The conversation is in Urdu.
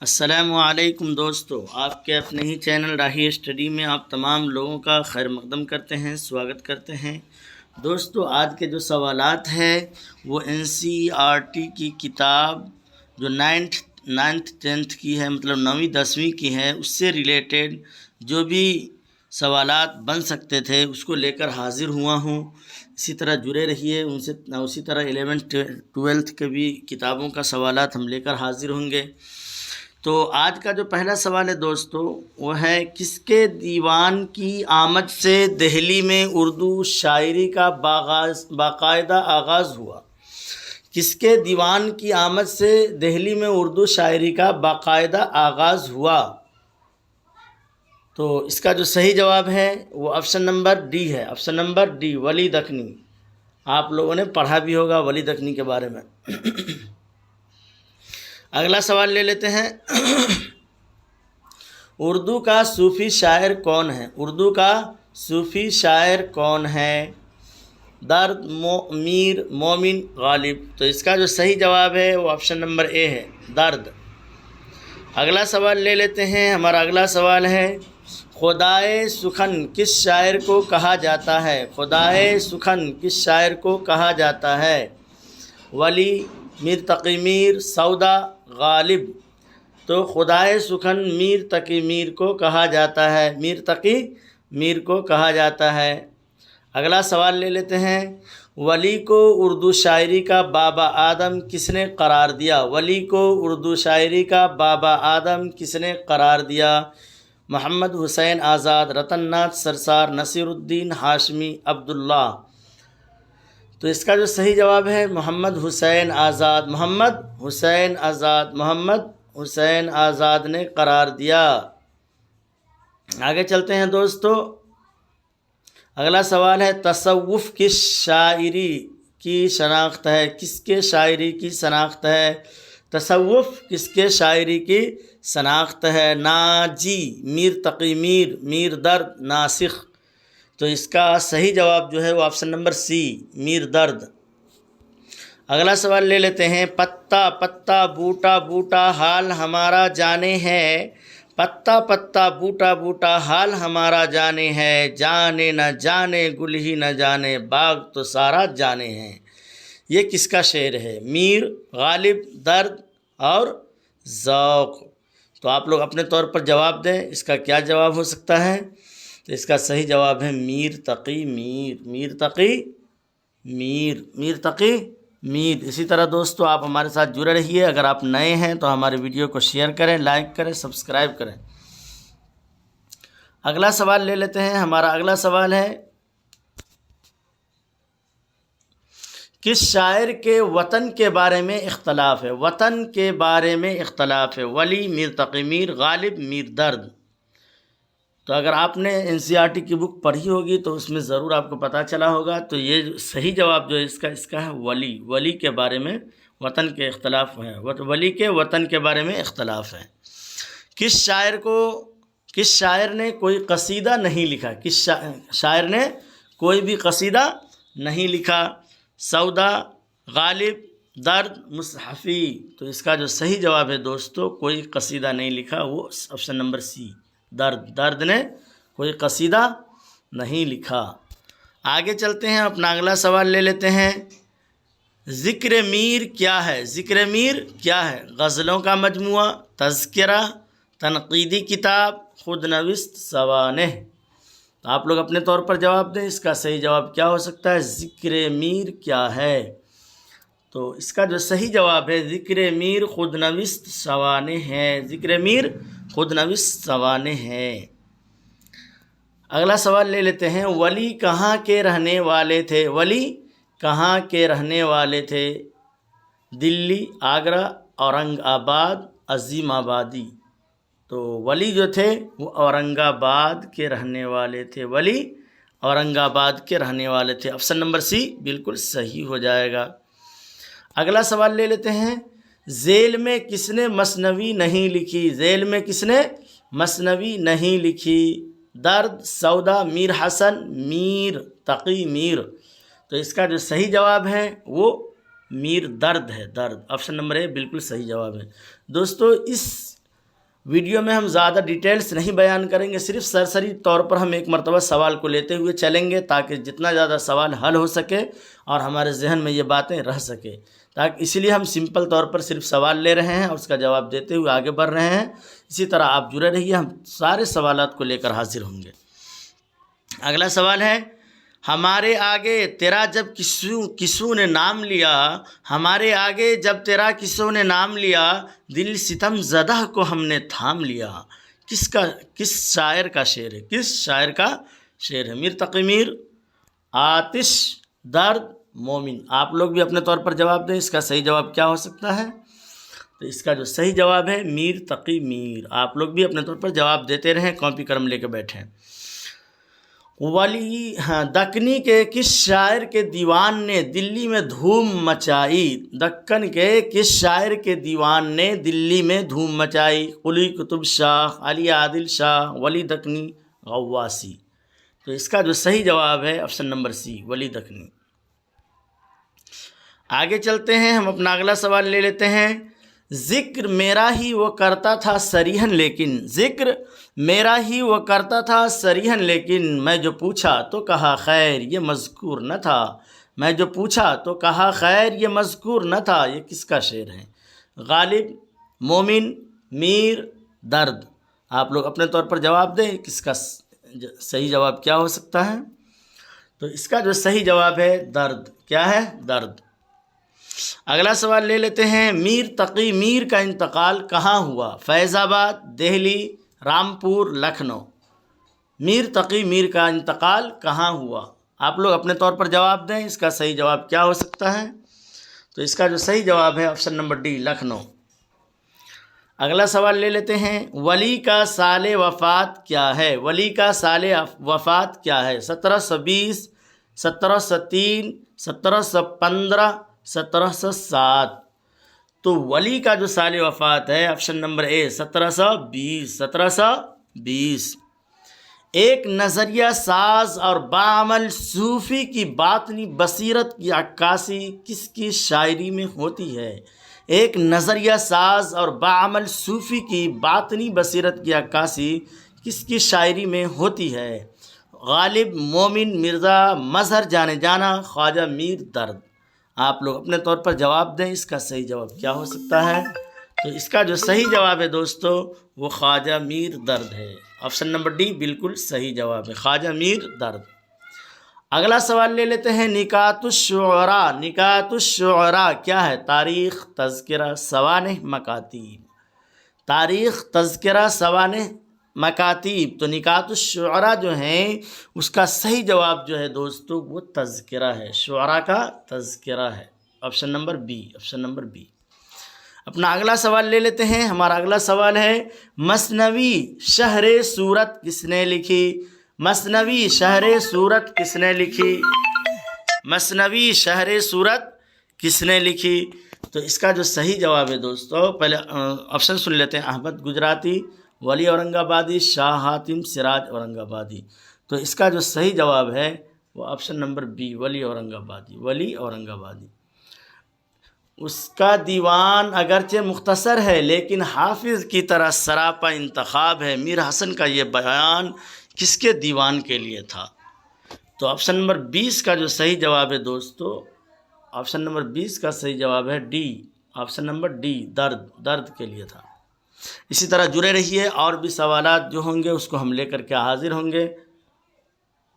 السلام علیکم دوستو، آپ کے اپنے ہی چینل راہی اسٹڈی میں آپ تمام لوگوں کا خیر مقدم کرتے ہیں، سواگت کرتے ہیں۔ دوستو، آج کے جو سوالات ہیں وہ NCERT کی کتاب جو نائنتھ 10th کی ہے، مطلب 9ویں 10ویں کی ہے، اس سے ریلیٹڈ جو بھی سوالات بن سکتے تھے اس کو لے کر حاضر ہوا ہوں۔ اسی طرح جڑے رہیے ان سے، اسی طرح 11th 12th کے بھی کتابوں کا سوالات ہم لے کر حاضر ہوں گے۔ تو آج کا جو پہلا سوال ہے دوستو وہ ہے، کس کے دیوان کی آمد سے دہلی میں اردو شاعری کا باقاعدہ آغاز ہوا؟ کس کے دیوان کی آمد سے دہلی میں اردو شاعری کا باقاعدہ آغاز ہوا؟ تو اس کا جو صحیح جواب ہے وہ آپشن نمبر ڈی ہے، آپشن نمبر ڈی، ولی دکنی۔ آپ لوگوں نے پڑھا بھی ہوگا ولی دکنی کے بارے میں۔ اگلا سوال لے لیتے ہیں۔ اردو کا صوفی شاعر کون ہے؟ اردو کا صوفی شاعر کون ہے؟ درد، میر، مومن، غالب۔ تو اس کا جو صحیح جواب ہے وہ آپشن نمبر اے ہے، درد۔ اگلا سوال لے لیتے ہیں۔ ہمارا اگلا سوال ہے، خدائے سخن کس شاعر کو کہا جاتا ہے؟ خدائے سخن کس شاعر کو کہا جاتا ہے؟ ولی، میر تقی میر، سودا، غالب۔ تو خدائے سخن میر تقی میر کو کہا جاتا ہے، میر تقی میر کو کہا جاتا ہے۔ اگلا سوال لے لیتے ہیں۔ ولی کو اردو شاعری کا بابا آدم کس نے قرار دیا؟ ولی کو اردو شاعری کا بابا آدم کس نے قرار دیا؟ محمد حسین آزاد، رتن ناتھ سرسار، نصیر الدین ہاشمی، عبداللہ۔ تو اس کا جو صحیح جواب ہے محمد حسین آزاد، محمد حسین آزاد، محمد حسین آزاد نے قرار دیا۔ آگے چلتے ہیں دوستو۔ اگلا سوال ہے، تصوف کس شاعری کی شناخت ہے؟ کس کے شاعری کی شناخت ہے؟ تصوف کس کے شاعری کی شناخت ہے؟ ناجی، میر تقی میر، میر درد، ناسخ۔ تو اس کا صحیح جواب جو ہے وہ آپشن نمبر سی، میر درد۔ اگلا سوال لے لیتے ہیں۔ پتا پتا بوٹا بوٹا حال ہمارا جانے ہے، پتا پتا بوٹا بوٹا حال ہمارا جانے ہے، جانے نہ جانے گل ہی نہ جانے باغ تو سارا جانے ہیں۔ یہ کس کا شعر ہے؟ میر، غالب، درد اور ذوق۔ تو آپ لوگ اپنے طور پر جواب دیں، اس کا کیا جواب ہو سکتا ہے؟ تو اس کا صحیح جواب ہے میر تقی میر، میر تقی میر، میر تقی میر۔ اسی طرح دوستو آپ ہمارے ساتھ جڑے رہیے۔ اگر آپ نئے ہیں تو ہمارے ویڈیو کو شیئر کریں، لائک کریں، سبسکرائب کریں۔ اگلا سوال لے لیتے ہیں۔ ہمارا اگلا سوال ہے، کس شاعر کے وطن کے بارے میں اختلاف ہے؟ وطن کے بارے میں اختلاف ہے۔ ولی، میر تقی میر، غالب، میر درد۔ تو اگر آپ نے NCERT کی بک پڑھی ہوگی تو اس میں ضرور آپ کو پتہ چلا ہوگا۔ تو یہ صحیح جواب جو ہے اس کا ہے ولی، ولی کے بارے میں وطن کے اختلاف ہیں، ولی کے وطن کے بارے میں اختلاف ہے۔ کس شاعر نے کوئی قصیدہ نہیں لکھا؟ کس شاعر نے کوئی بھی قصیدہ نہیں لکھا؟ سودا، غالب، درد، مصحفی۔ تو اس کا جو صحیح جواب ہے دوستو، کوئی قصیدہ نہیں لکھا، وہ آپشن نمبر سی، درد۔ درد نے کوئی قصیدہ نہیں لکھا۔ آگے چلتے ہیں، اپنا اگلا سوال لے لیتے ہیں۔ ذکر میر کیا ہے؟ ذکر میر کیا ہے؟ غزلوں کا مجموعہ، تذکرہ، تنقیدی کتاب، خود نوشت سوانح۔ تو آپ لوگ اپنے طور پر جواب دیں، اس کا صحیح جواب کیا ہو سکتا ہے؟ ذکر میر کیا ہے؟ تو اس کا جو صحیح جواب ہے، ذکر میر خود نوشت سوانح ہے، ذکر میر خود نوشت سوانح ہے۔ اگلا سوال لے لیتے ہیں۔ ولی کہاں کے رہنے والے تھے؟ ولی کہاں کے رہنے والے تھے؟ دلی، آگرہ، اورنگ آباد، عظیم آبادی۔ تو ولی جو تھے وہ اورنگ آباد کے رہنے والے تھے، ولی اورنگ آباد کے رہنے والے تھے۔ آپشن نمبر سی بالکل صحیح ہو جائے گا۔ اگلا سوال لے لیتے ہیں۔ ذیل میں کس نے مثنوی نہیں لکھی؟ ذیل میں کس نے مثنوی نہیں لکھی؟ درد، سودا، میر حسن، میر تقی میر۔ تو اس کا جو صحیح جواب ہے وہ میر درد ہے، درد۔ آپشن نمبر اے بالکل صحیح جواب ہے۔ دوستو اس ویڈیو میں ہم زیادہ ڈیٹیلز نہیں بیان کریں گے، صرف سرسری طور پر ہم ایک مرتبہ سوال کو لیتے ہوئے چلیں گے تاکہ جتنا زیادہ سوال حل ہو سکے اور ہمارے ذہن میں یہ باتیں رہ سکے، تاکہ اسی لیے ہم سمپل طور پر صرف سوال لے رہے ہیں اور اس کا جواب دیتے ہوئے آگے بڑھ رہے ہیں۔ اسی طرح آپ جڑے رہیے، ہم سارے سوالات کو لے کر حاضر ہوں گے۔ اگلا سوال ہے، ہمارے آگے تیرا جب کسوں نے نام لیا، ہمارے آگے جب تیرا کسوں نے نام لیا، دل ستم زدہ کو ہم نے تھام لیا۔ کس شاعر کا شعر ہے؟ کس شاعر کا شعر ہے؟ میر تقی میر، آتش، درد، مومن۔ آپ لوگ بھی اپنے طور پر جواب دیں، اس کا صحیح جواب کیا ہو سکتا ہے؟ تو اس کا جو صحیح جواب ہے میر تقی میر۔ آپ لوگ بھی اپنے طور پر جواب دیتے رہیں، کاپی قلم لے کے بیٹھیں۔ دکنی کے کس شاعر کے دیوان نے دلی میں دھوم مچائی؟ دکن کے کس شاعر کے دیوان نے دلی میں دھوم مچائی؟ قلی قطب شاہ، علی عادل شاہ، ولی دکنی، غواسی۔ تو اس کا جو صحیح جواب ہے آپشن نمبر سی، ولی دکنی۔ آگے چلتے ہیں، ہم اپنا اگلا سوال لے لیتے ہیں۔ ذکر میرا ہی وہ کرتا تھا صریحاً لیکن، ذکر میرا ہی وہ کرتا تھا صریحاً لیکن، میں جو پوچھا تو کہا خیر یہ مذکور نہ تھا، میں جو پوچھا تو کہا خیر یہ مذکور نہ تھا۔ یہ کس کا شعر ہے؟ غالب، مومن، میر، درد۔ آپ لوگ اپنے طور پر جواب دیں، کس کا صحیح جواب کیا ہو سکتا ہے؟ تو اس کا جو صحیح جواب ہے درد۔ کیا ہے؟ درد۔ اگلا سوال لے لیتے ہیں، میر تقی میر کا انتقال کہاں ہوا؟ فیض آباد، دہلی، رامپور، لکھنؤ۔ میر تقی میر کا انتقال کہاں ہوا؟ آپ لوگ اپنے طور پر جواب دیں، اس کا صحیح جواب کیا ہو سکتا ہے؟ تو اس کا جو صحیح جواب ہے آپشن نمبر ڈی، لکھنؤ۔ اگلا سوال لے لیتے ہیں، ولی کا سال وفات کیا ہے؟ ولی کا سال وفات کیا ہے؟ 1720، 1703، 1715، 1707۔ تو ولی کا جو سال وفات ہے آپشن نمبر اے 1720، 1720۔ ایک نظریہ ساز اور باعمل صوفی کی باطنی بصیرت کی عکاسی کس کی شاعری میں ہوتی ہے؟ ایک نظریہ ساز اور باعمل صوفی کی باطنی بصیرت کی عکاسی کس کی شاعری میں ہوتی ہے؟ غالب، مومن، مرزا، مظہر جانے جانا، خواجہ میر، درد۔ آپ لوگ اپنے طور پر جواب دیں، اس کا صحیح جواب کیا ہو سکتا ہے؟ تو اس کا جو صحیح جواب ہے دوستو وہ خواجہ میر درد ہے۔ آپشن نمبر ڈی بالکل صحیح جواب ہے، خواجہ میر درد۔ اگلا سوال لے لیتے ہیں، نکات الشعراء، نکات الشعراء کیا ہے؟ تاریخ، تذکرہ، سوانح، مکاتیب۔ تاریخ، تذکرہ، سوانح، مکاتیب۔ تو نکات الشعراء جو ہیں اس کا صحیح جواب جو ہے دوستو وہ تذکرہ ہے، شعراء کا تذکرہ ہے۔ Option number be, option number be. اپنا اگلا سوال لے لیتے ہیں، ہمارا اگلا سوال ہے، مثنوی شہر صورت کس نے لکھی؟ مثنوی شہر صورت کس نے لکھی؟ مثنوی شہر صورت کس نے لکھی؟ تو اس کا جو صحیح جواب ہے دوستو، پہلے آپشن سن لیتے ہیں، احمد گجراتی، ولی اورنگ آبادی، شاہ حاتم، سراج اورنگ آبادی۔ تو اس کا جو صحیح جواب ہے وہ آپشن نمبر بی، ولی اورنگ آبادی، ولی اورنگ آبادی۔ اس کا دیوان اگرچہ مختصر ہے لیکن حافظ کی طرح سراپا انتخاب ہے۔ میر حسن کا یہ بیان کس کے دیوان کے لیے تھا؟ تو آپشن نمبر 20 کا جو صحیح جواب ہے دوستو، آپشن نمبر 20 کا صحیح جواب ہے ڈی، آپشن نمبر ڈی، درد، درد کے لیے تھا۔ اسی طرح جڑے رہیے، اور بھی سوالات جو ہوں گے اس کو ہم لے کر کے حاضر ہوں گے۔